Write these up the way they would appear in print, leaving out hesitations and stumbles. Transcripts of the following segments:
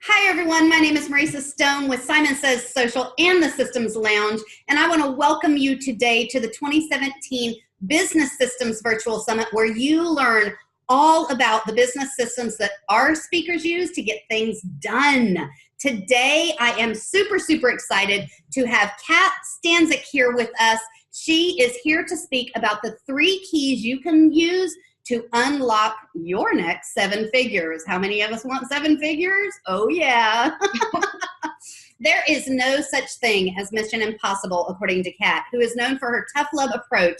Hi, everyone. My name is Marisa Stone with Simon Says Social and the Systems Lounge, and I want to welcome you today to the 2017 Business Systems Virtual Summit, where you learn all about the business systems that our speakers use to get things done. Today, I am super excited to have Cat Stancik here with us. She is here to speak about the 3 keys you can use to unlock your next 7 figures. How many of us want 7 figures? Oh yeah. There is no such thing as mission impossible, according to Kat, who is known for her tough love approach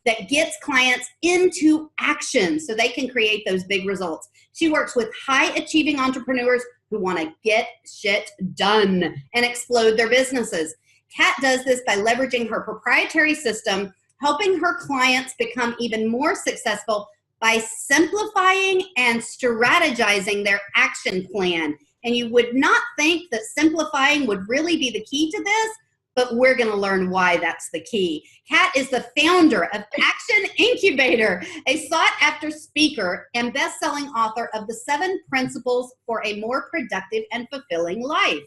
that gets clients into action so they can create those big results. She works with high achieving entrepreneurs who want to get shit done and explode their businesses. Kat does this by leveraging her proprietary system, helping her clients become even more successful by simplifying and strategizing their action plan. And you would not think that simplifying would really be the key to this, but we're going to learn why that's the key. Kat is the founder of Action Incubator, a sought-after speaker and best-selling author of the 7 Principles for a More Productive and Fulfilling Life.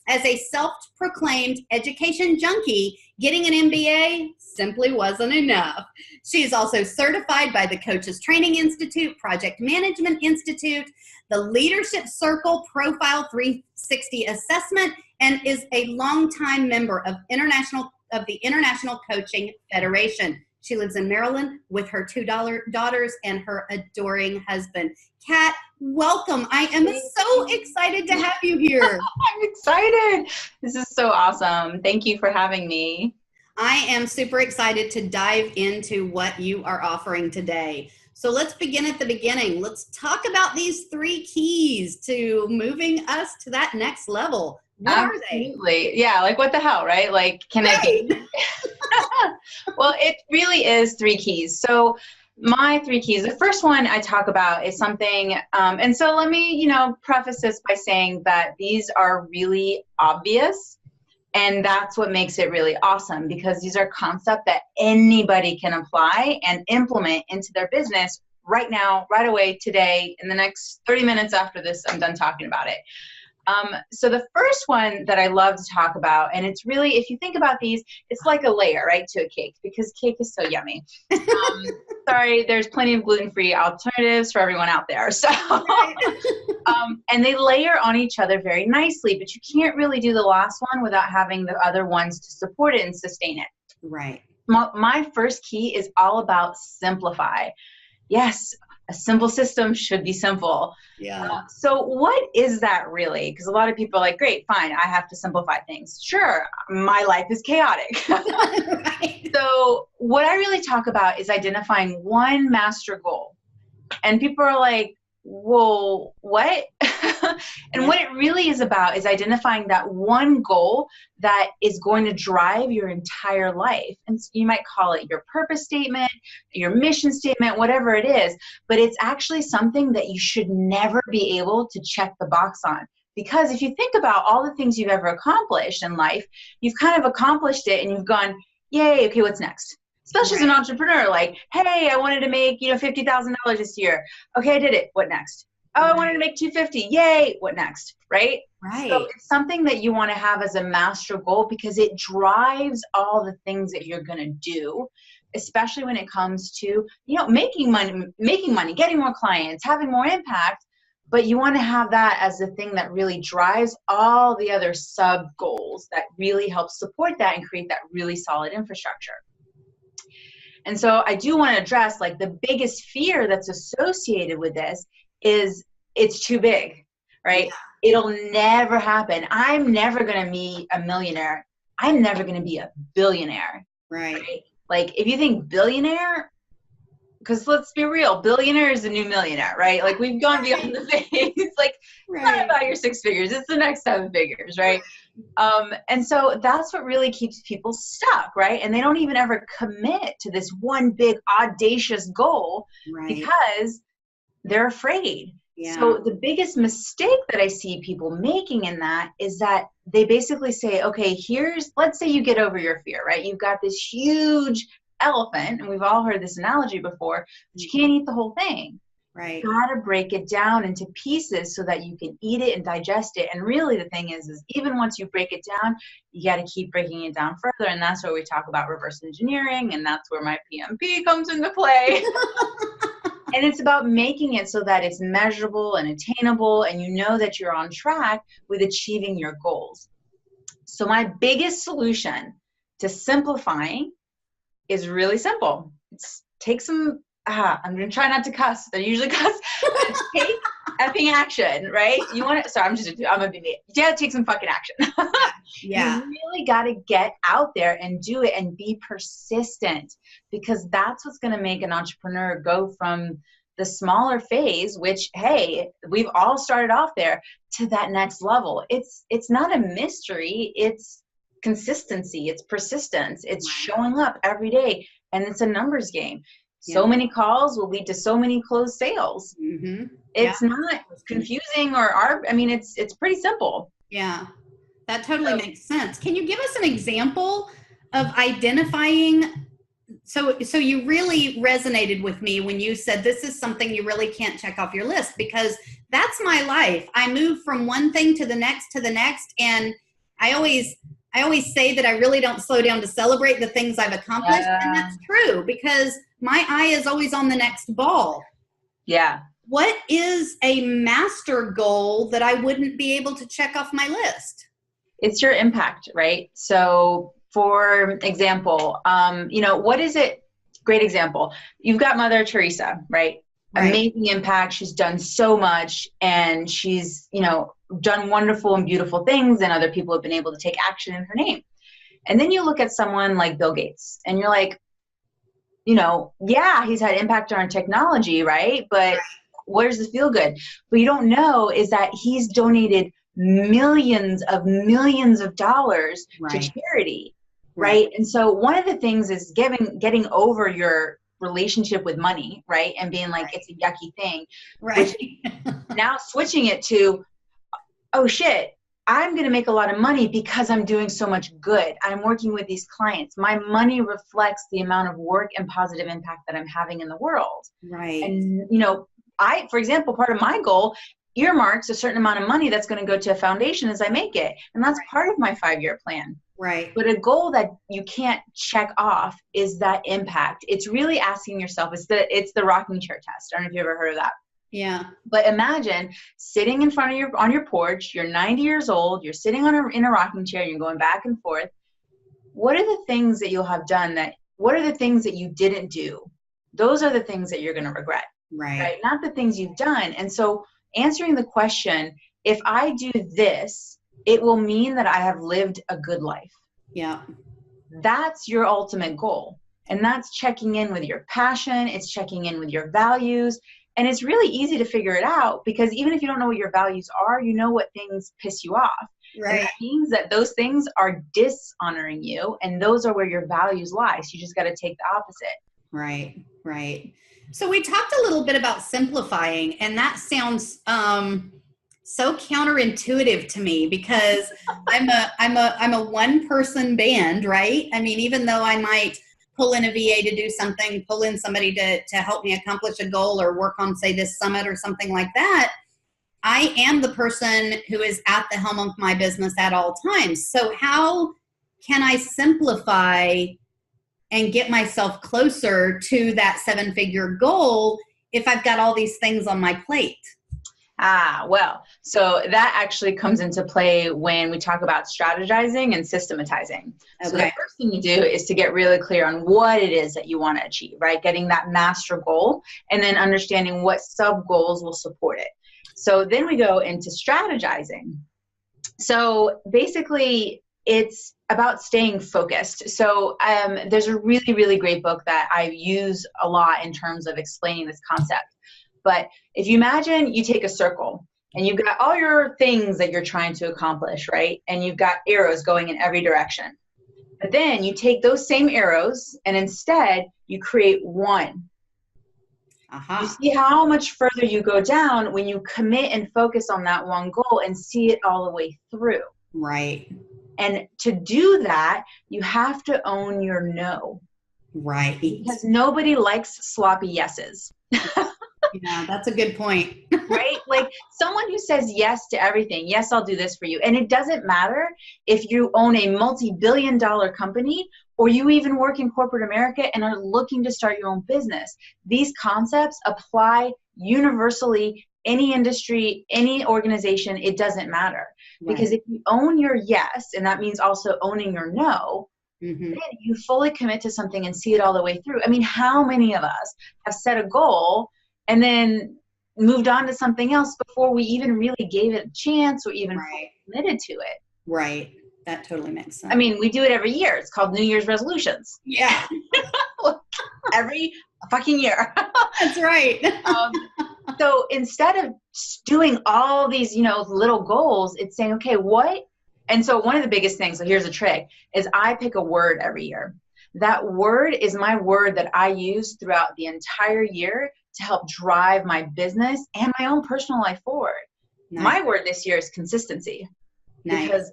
As a self-proclaimed education junkie, getting an MBA simply wasn't enough. She is also certified by the Coaches Training Institute, Project Management Institute, the Leadership Circle Profile 360 Assessment, and is a longtime member of the International Coaching Federation. She lives in Maryland with her 2 daughters and her adoring husband. Kat, welcome. I am so excited to have you here. I'm excited. This is so awesome. Thank you for having me. I am super excited to dive into what you are offering today. So let's begin at the beginning. Let's talk about these 3 keys to moving us to that next level. What are they? Absolutely. Yeah, like what the hell, right? Like, can I get... Well, it really is 3 keys. So my 3 keys, the first one I talk about is something, and so let me, preface this by saying that these are really obvious, and that's what makes it really awesome, because these are concepts that anybody can apply and implement into their business right now, right away, today, in the next 30 minutes after this, I'm done talking about it. So the first one that I love to talk about, and it's really, if you think about these, it's like a layer, right, to a cake, because cake is so yummy. Sorry, there's plenty of gluten-free alternatives for everyone out there. So, and they layer on each other very nicely, but you can't really do the last one without having the other ones to support it and sustain it. Right. My first key is all about simplify. Yes, a simple system should be simple. Yeah. So what is that really? Because a lot of people are like, great, fine, I have to simplify things. Sure, my life is chaotic. Right. So what I really talk about is identifying one master goal. And people are like, whoa, what? And what it really is about is identifying that one goal that is going to drive your entire life. And so you might call it your purpose statement, your mission statement, whatever it is, but it's actually something that you should never be able to check the box on. Because if you think about all the things you've ever accomplished in life, you've kind of accomplished it and you've gone, yay, okay, what's next? Especially as an entrepreneur, like, hey, I wanted to make, $50,000 this year. Okay, I did it. What next? Oh, I wanted to make $250,000. Yay. What next? Right? Right. So it's something that you want to have as a master goal, because it drives all the things that you're going to do, especially when it comes to, making money, getting more clients, having more impact. But you want to have that as the thing that really drives all the other sub goals that really help support that and create that really solid infrastructure. And so I do want to address, like, the biggest fear that's associated with this is it's too big, right? Yeah. It'll never happen. I'm never going to be a millionaire. I'm never going to be a billionaire. Right. Like, if you think billionaire, because let's be real, billionaire is the new millionaire, right? Like, we've gone beyond the phase. It's like, it's not about your 6 figures. It's the next 7 figures, right? And so that's what really keeps people stuck, right? And they don't even ever commit to this one big audacious goal, right, because they're afraid. Yeah. So the biggest mistake that I see people making in that is that they basically say, okay, let's say you get over your fear, right? You've got this huge elephant, and we've all heard this analogy before, but you can't eat the whole thing. Right. You got to break it down into pieces so that you can eat it and digest it. And really the thing is even once you break it down, you got to keep breaking it down further. And that's where we talk about reverse engineering. And that's where my PMP comes into play. And it's about making it so that it's measurable and attainable, and you know that you're on track with achieving your goals. So my biggest solution to simplifying is really simple. It's take some, I'm going to try not to cuss. I usually cuss. Take effing action, right? You want to, sorry, I'm going to be, yeah, take some fucking action. Yeah. You really got to get out there and do it and be persistent, because that's what's going to make an entrepreneur go from the smaller phase, which, hey, we've all started off there, to that next level. It's not a mystery. It's consistency. It's persistence. It's showing up every day. And it's a numbers game. So many calls will lead to so many closed sales. Mm-hmm. It's not confusing it's pretty simple. Yeah, that totally makes sense. Can you give us an example of identifying? So you really resonated with me when you said this is something you really can't check off your list, because that's my life. I move from one thing to the next, and I always say that I really don't slow down to celebrate the things I've accomplished, and that's true, because my eye is always on the next ball. Yeah. What is a master goal that I wouldn't be able to check off my list? It's your impact, right? So for example, what is it? Great example. You've got Mother Teresa, right? Amazing impact. She's done so much, and she's, done wonderful and beautiful things, and other people have been able to take action in her name. And then you look at someone like Bill Gates, and you're like, he's had impact on technology, right? But where's the feel good? What you don't know is that he's donated millions of dollars to charity, right? And so one of the things is getting over your relationship with money, right? And being like, it's a yucky thing. Right. Now switching it to, oh shit, I'm going to make a lot of money because I'm doing so much good. I'm working with these clients. My money reflects the amount of work and positive impact that I'm having in the world. Right. And, for example, part of my goal earmarks a certain amount of money that's going to go to a foundation as I make it. And that's part of my 5-year plan. Right. But a goal that you can't check off is that impact. It's really asking yourself, it's the rocking chair test. I don't know if you've ever heard of that. Yeah. But imagine sitting in front of on your porch, you're 90 years old, you're sitting in a rocking chair, you're going back and forth. What are the things that you'll have done what are the things that you didn't do? Those are the things that you're going to regret. Right? Not the things you've done. And so answering the question, if I do this, it will mean that I have lived a good life. Yeah. That's your ultimate goal. And that's checking in with your passion. It's checking in with your values. And it's really easy to figure it out, because even if you don't know what your values are, you know what things piss you off. Right. And that means that those things are dishonoring you, and those are where your values lie. So you just got to take the opposite. Right. Right. So we talked a little bit about simplifying, and that sounds so counterintuitive to me, because I'm a one-person band, right? I mean, even though I might pull in a VA to do something, pull in somebody to help me accomplish a goal or work on, say, this summit or something like that, I am the person who is at the helm of my business at all times. So how can I simplify and get myself closer to that 7-figure goal if I've got all these things on my plate? Well, so that actually comes into play when we talk about strategizing and systematizing. Okay. So the first thing you do is to get really clear on what it is that you want to achieve, right? Getting that master goal, and then understanding what sub goals will support it. So then we go into strategizing. So basically it's about staying focused. So there's a really, really great book that I use a lot in terms of explaining this concept. But if you imagine you take a circle and you've got all your things that you're trying to accomplish, right? And you've got arrows going in every direction. But then you take those same arrows and instead you create one. You see how much further you go down when you commit and focus on that one goal and see it all the way through. Right. And to do that, you have to own your no. Right. Because nobody likes sloppy yeses. Yeah, that's a good point. Right? Like someone who says yes to everything. Yes, I'll do this for you. And it doesn't matter if you own a multi-billion-dollar company or you even work in corporate America and are looking to start your own business. These concepts apply universally, any industry, any organization, it doesn't matter. Right. Because if you own your yes, and that means also owning your no, Mm-hmm. then you fully commit to something and see it all the way through. I mean, how many of us have set a goal and then moved on to something else before we even really gave it a chance or even fully committed to it? Right. That totally makes sense. I mean, we do it every year. It's called New Year's resolutions. Yeah. Every fucking year. That's right. So instead of doing all these, little goals, it's saying, okay, what? And so one of the biggest things, so here's a trick, is I pick a word every year. That word is my word that I use throughout the entire year to help drive my business and my own personal life forward. Nice. My word this year is consistency. Nice. Because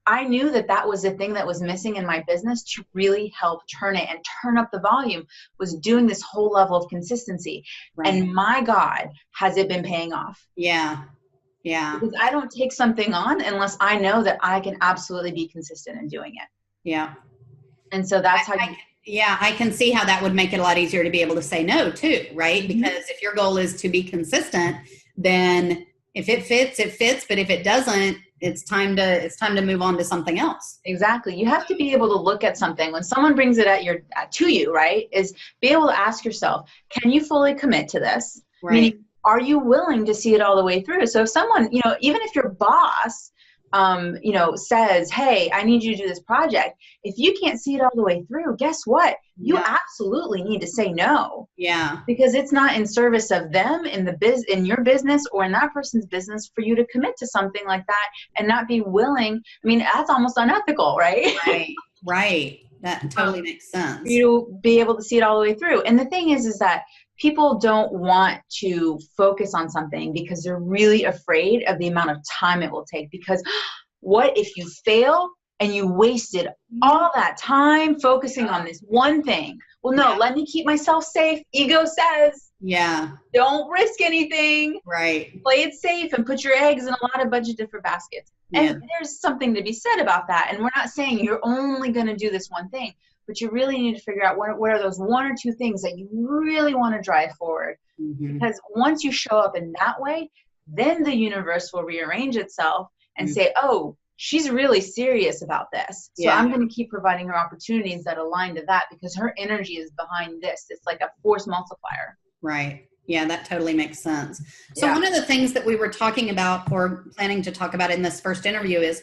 I knew that was the thing that was missing in my business to really help turn it and turn up the volume, was doing this whole level of consistency. Right. And my God, has it been paying off? Yeah. Yeah. Because I don't take something on unless I know that I can absolutely be consistent in doing it. Yeah. And so that's I can see how that would make it a lot easier to be able to say no too, right? Mm-hmm. Because if your goal is to be consistent, then if it fits, it fits. But if it doesn't, it's time to move on to something else. Exactly. You have to be able to look at something when someone brings it to you, right? Is be able to ask yourself, can you fully commit to this? Right. Meaning, are you willing to see it all the way through? So if someone, even if your boss, says, hey, I need you to do this project. If you can't see it all the way through, guess what? You absolutely need to say no. Yeah. Because it's not in service of them in your business or in that person's business for you to commit to something like that and not be willing. I mean, that's almost unethical, right? Right. Right. That totally makes sense. For you to be able to see it all the way through. And the thing is that people don't want to focus on something because they're really afraid of the amount of time it will take. Because what if you fail and you wasted all that time focusing on this one thing? Well, no, let me keep myself safe. Ego says, don't risk anything. Right. Play it safe and put your eggs in a bunch of different baskets. Yeah. And there's something to be said about that. And we're not saying you're only going to do this one thing. But you really need to figure out what are those one or two things that you really want to drive forward. Mm-hmm. Because once you show up in that way, then the universe will rearrange itself and say, oh, she's really serious about this. So I'm going to keep providing her opportunities that align to that because her energy is behind this. It's like a force multiplier. Right. Yeah, that totally makes sense. So one of the things that we were talking about or planning to talk about in this first interview is,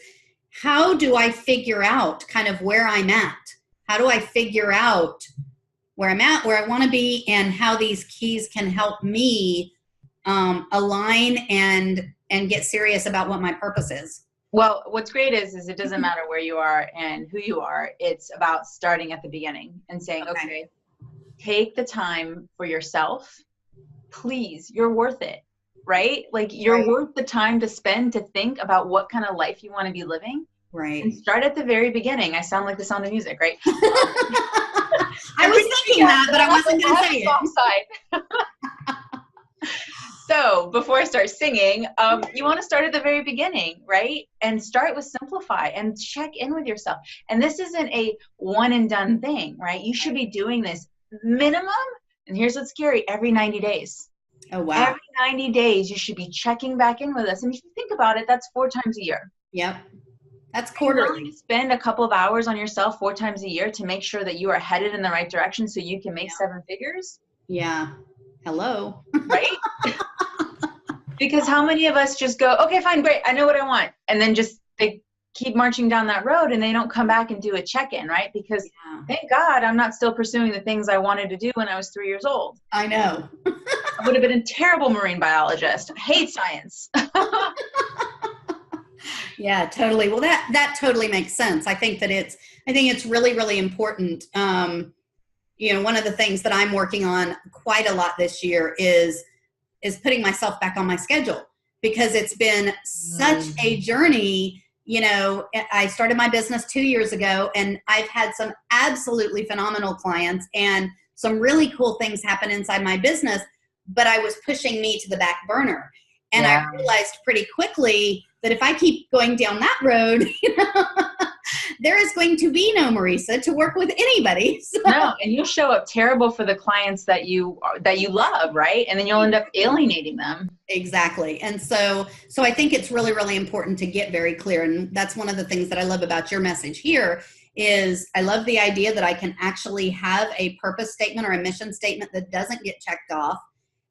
how do I figure out kind of where I'm at? How do I figure out where I'm at, where I want to be, and how these keys can help me align and get serious about what my purpose is? Well, what's great is it doesn't matter where you are and who you are. It's about starting at the beginning and saying, okay, take the time for yourself. Please, you're worth it, right? Like you're worth the time to spend to think about what kind of life you want to be living. Right. And start at the very beginning. I sound like The Sound of Music, right? I was thinking that, but I wasn't going to say it. So before I start singing, you want to start at the very beginning, right? And start with simplify and check in with yourself. And this isn't a one and done thing, right? You should be doing this minimum. And here's what's scary, every 90 days. Oh, wow. Every 90 days, you should be checking back in with us. And if you think about it, that's 4 times a year. Yep. That's quarterly. Spend a couple of hours on yourself 4 times a year to make sure that you are headed in the right direction so you can make 7 figures. Yeah. Hello. Right? Because how many of us just go, okay, fine, great, I know what I want. And then they keep marching down that road and they don't come back and do a check-in, right? Because thank God I'm not still pursuing the things I wanted to do when I was 3 years old. I know. I would have been a terrible marine biologist. I hate science. Yeah, totally. Well, that totally makes sense. I think it's really, really important. One of the things that I'm working on quite a lot this year is putting myself back on my schedule, because it's been such a journey. I started my business 2 years ago, and I've had some absolutely phenomenal clients and some really cool things happen inside my business. but I was pushing me to the back burner. And Yeah. I realized pretty quickly that if I keep going down that road, there is going to be no Marisa to work with anybody. So. No, and you'll show up terrible for the clients that you love, right? And then you'll end up alienating them. Exactly. And so I think it's really, really important to get very clear. And that's one of the things that I love about your message here is I love the idea that I can actually have a purpose statement or a mission statement that doesn't get checked off.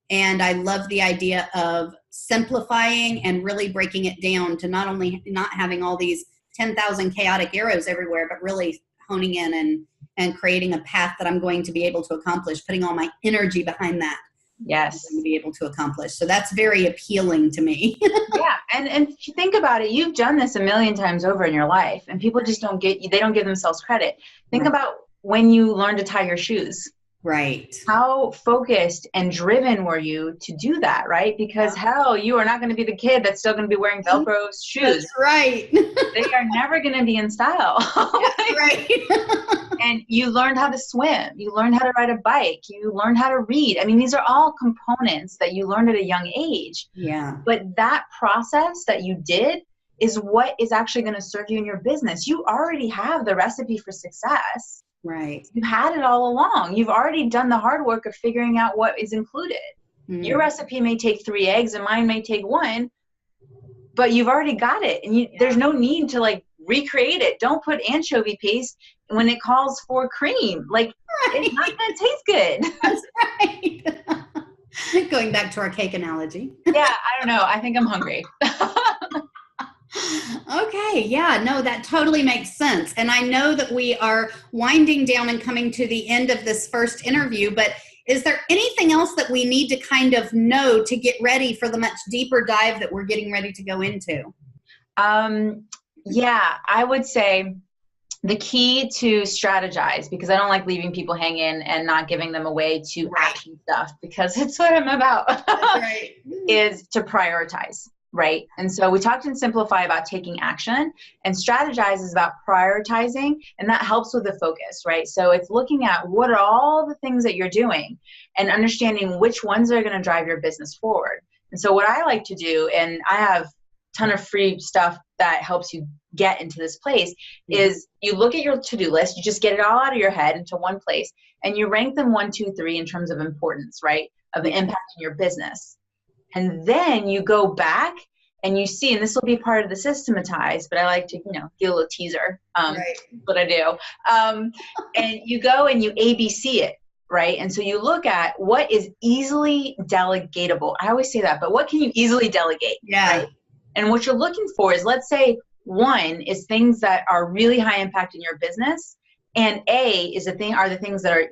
And I love the idea of simplifying and really breaking it down to not only not having all these 10,000 chaotic arrows everywhere, but really honing in and creating a path that I'm going to be able to accomplish, putting all my energy behind that. Yes. To be able to accomplish. So that's very appealing to me. Yeah. And if you think about it, you've done this a million times over in your life, and people just don't give themselves credit. Think Right. about when you learned to tie your shoes. Right. How focused and driven were you to do that, right? Because hell, you are not going to be the kid that's still going to be wearing Velcro shoes. That's right. They are never going to be in style. That's right. And you learned how to swim. You learned how to ride a bike. You learned how to read. I mean, these are all components that you learned at a young age. Yeah. But that process that you did is what is actually going to serve you in your business. You already have the recipe for success. Right. You had it all along. You've already done the hard work of figuring out what is included. Mm. Your recipe may take 3 eggs and mine may take 1, but you've already got it. And there's no need to like recreate it. Don't put anchovy paste when it calls for cream. Like, it's not going to taste good. That's right. Going back to our cake analogy. Yeah, I don't know. I think I'm hungry. Okay. Yeah, no, that totally makes sense. And I know that we are winding down and coming to the end of this first interview, but is there anything else that we need to kind of know to get ready for the much deeper dive that we're getting ready to go into? Yeah, I would say the key to strategize, because I don't like leaving people hanging and not giving them a way to action stuff, because it's what I'm about, right. is to prioritize. Right. And so we talked in Simplify about taking action, and strategize is about prioritizing, and that helps with the focus, right? So it's looking at what are all the things that you're doing and understanding which ones are going to drive your business forward. And so what I like to do, and I have a ton of free stuff that helps you get into this place, is you look at your to-do list, you just get it all out of your head into one place, and you rank them 1, 2, 3 in terms of importance, right? Of the impact in your business. And then you go back and you see, and this will be part of the systematize, but I like to, give a little teaser, what I do. And you go and you ABC it, right? And so you look at what is easily delegatable. I always say that, but what can you easily delegate? Yeah. Right? And what you're looking for is, let's say 1 is things that are really high impact in your business, and A is are the things that are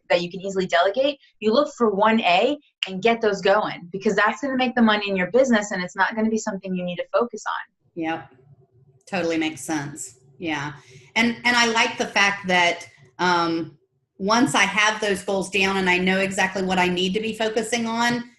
that you can easily delegate. You look for 1A and get those going, because that's going to make the money in your business, and it's not going to be something you need to focus on. Yep. Totally makes sense. Yeah. And I like the fact that once I have those goals down and I know exactly what I need to be focusing on,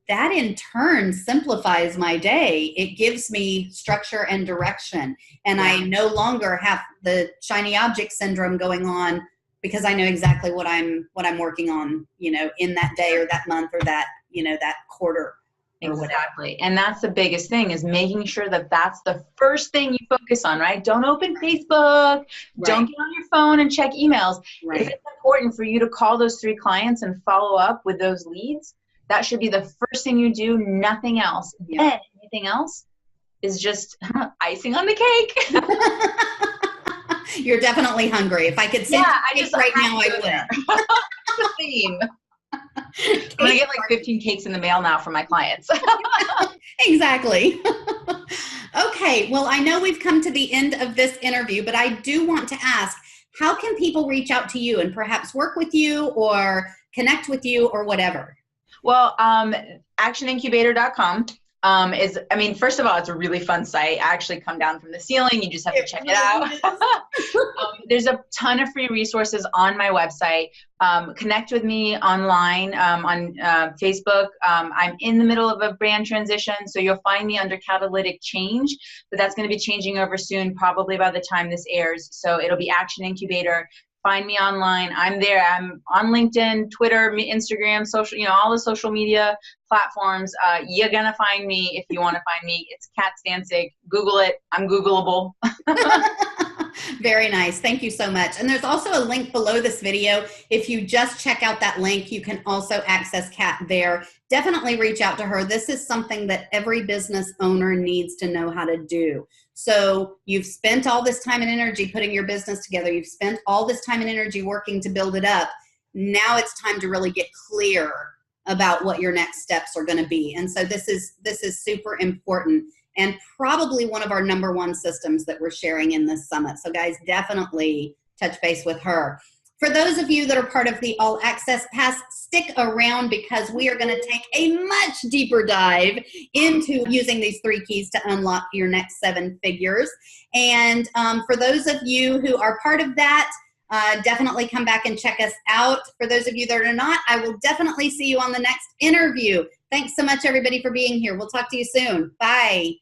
that in turn simplifies my day. It gives me structure and direction. And I no longer have the shiny object syndrome going on, because I know exactly what I'm working on, in that day or that month or that, that quarter. Exactly. And that's the biggest thing, is making sure that that's the first thing you focus on, right? Don't open Facebook. Don't get on your phone and check emails. Right. If it's important for you to call those 3 clients and follow up with those leads, that should be the first thing you do, nothing else. Yeah. And anything else is just icing on the cake. You're definitely hungry. If I could send cake right now, I would. The theme. I'm going to get like 15 cakes in the mail now from my clients. Exactly. Okay. Well, I know we've come to the end of this interview, but I do want to ask, how can people reach out to you and perhaps work with you or connect with you or whatever? Well, actionincubator.com first of all, it's a really fun site. I actually come down from the ceiling. You just have to check it out. There's a ton of free resources on my website. Connect with me online on Facebook. I'm in the middle of a brand transition, so you'll find me under Catalytic Change, but that's going to be changing over soon, probably by the time this airs. So it'll be Action Incubator. find me online. I'm there. I'm on LinkedIn, Twitter, Instagram, social, all the social media platforms. You're going to find me if you want to find me. It's Cat Stancik. Google it. I'm Googleable. Very nice. Thank you so much. And there's also a link below this video. If you just check out that link, you can also access Cat there. Definitely reach out to her. This is something that every business owner needs to know how to do. So you've spent all this time and energy putting your business together. You've spent all this time and energy working to build it up. Now it's time to really get clear about what your next steps are going to be. And so this is super important, and probably one of our #1 systems that we're sharing in this summit. So guys, definitely touch base with her. For those of you that are part of the All Access Pass, stick around because we are going to take a much deeper dive into using these 3 keys to unlock your next 7 figures. And for those of you who are part of that, definitely come back and check us out. For those of you that are not, I will definitely see you on the next interview. Thanks so much, everybody, for being here. We'll talk to you soon. Bye.